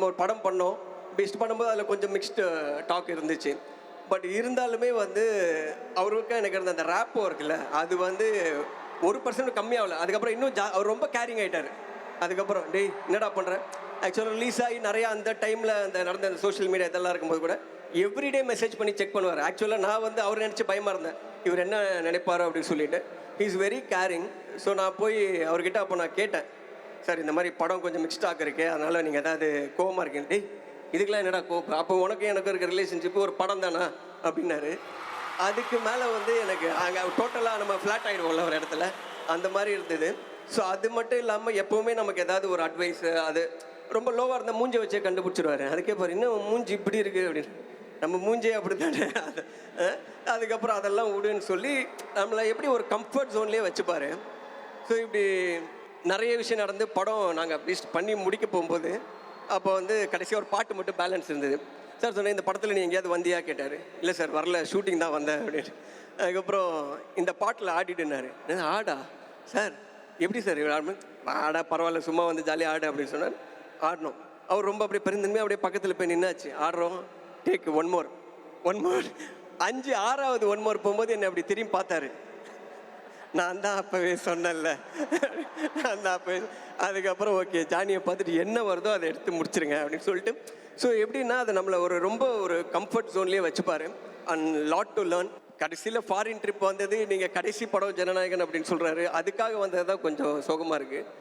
நம்ம ஒரு படம் பண்ணோம். பெஸ்ட் பண்ணும்போது அதில் கொஞ்சம் மிக்ஸ்டு டாக் இருந்துச்சு. பட் இருந்தாலுமே வந்து அவருக்கும் எனக்கு இருந்த அந்த ரேப்போ இருக்குல்ல, அது வந்து 1% கம்மியாகல. அதுக்கப்புறம் இன்னும் அவர் ரொம்ப கேரிங் ஆகிட்டார். அதுக்கப்புறம் டேய் என்னடா பண்ணுற, ஆக்சுவலாக ரிலீஸ் ஆகி நிறையா அந்த டைமில் அந்த நடந்த அந்த சோஷியல் மீடியா இதெல்லாம் இருக்கும்போது கூட எவ்ரிடே மெசேஜ் பண்ணி செக் பண்ணுவார். ஆக்சுவலாக நான் வந்து அவர் நினச்சி பயமாக இருந்தேன், இவர் என்ன நினைப்பாரோ அப்படின்னு சொல்லிட்டு. He is very carrying. So நான் போய் அவர்கிட்ட அப்போ நான் கேட்டேன், சார் இந்த மாதிரி படம் கொஞ்சம் மிக்ஸ்ட் ஆக் இருக்கே, அதனால் நீங்கள் ஏதாவது கோவமாக இருக்கீங்க. டேய் இதுக்கெல்லாம் என்னடா கோவம், அப்போ உனக்கு எனக்கு இருக்க ரிலேஷன்ஷிப்பு ஒரு படம் தானா அப்படின்னாரு. அதுக்கு மேலே வந்து எனக்கு அங்கே டோட்டலாக நம்ம ஃப்ளாட் ஆகிடுவோம்ல ஒரு இடத்துல, அந்த மாதிரி இருந்தது. ஸோ அது மட்டும் இல்லாமல் எப்போவுமே நமக்கு ஏதாவது ஒரு அட்வைஸு, அது ரொம்ப லோவாக இருந்தால் மூஞ்சை வச்சே கண்டுபிடிச்சிருவாரு. அதுக்கே பாரு இன்னும் மூஞ்சி இப்படி இருக்குது அப்படின்னு, நம்ம மூஞ்சே அப்படி தானே. அதுக்கப்புறம் அதெல்லாம் விடுன்னு சொல்லி நம்மளை எப்படி ஒரு கம்ஃபர்ட் ஜோன்லேயே வச்சுப்பாரு. ஸோ இப்படி நிறைய விஷயம் நடந்து படம் நாங்கள் லிஸ்ட் பண்ணி முடிக்க போகும்போது அப்போ வந்து கடைசியாக ஒரு பாட்டு மட்டும் பேலன்ஸ் இருந்தது. சார் சொன்னேன், இந்த படத்தில் நீ எங்கேயாவது வந்தியா கேட்டார். இல்லை சார் வரல, ஷூட்டிங் தான் வந்தேன் அப்படின்னு. அதுக்கப்புறம் இந்த பாட்டில் ஆடிட்டுனாரு. ஆடா சார், எப்படி சார் ஆடா, பரவாயில்ல சும்மா வந்து ஜாலியாக ஆடு அப்படின்னு சொன்னார். ஆடினோம். அவர் ரொம்ப அப்படியே பெருந்தன்மையாக அப்படியே பக்கத்தில் போய் நின்னாச்சு. ஆடுறோம், டேக் ஒன் மோர் 6வது ஒன் மோர் போகும்போது என்னை அப்படி திரும்பி பார்த்தாரு. நான் தான் அப்போவே சொன்னேன்ல, நான் தான் அப்போவே. அதுக்கப்புறம் ஓகே ஜானியை பார்த்துட்டு என்ன வருதோ அதை எடுத்து முடிச்சிருங்க அப்படின்னு சொல்லிட்டு. ஸோ எப்படின்னா அது நம்மளை ரொம்ப ஒரு கம்ஃபர்ட் ஜோன்லேயே வச்சுப்பாரு. And lot to learn. கடைசியில் ஃபாரின் ட்ரிப் வந்தது, நீங்கள் கடைசி படம் ஜனநாயகன் அப்படின்னு சொல்கிறாரு, அதுக்காக வந்தது தான் கொஞ்சம் சோகமாக இருக்குது.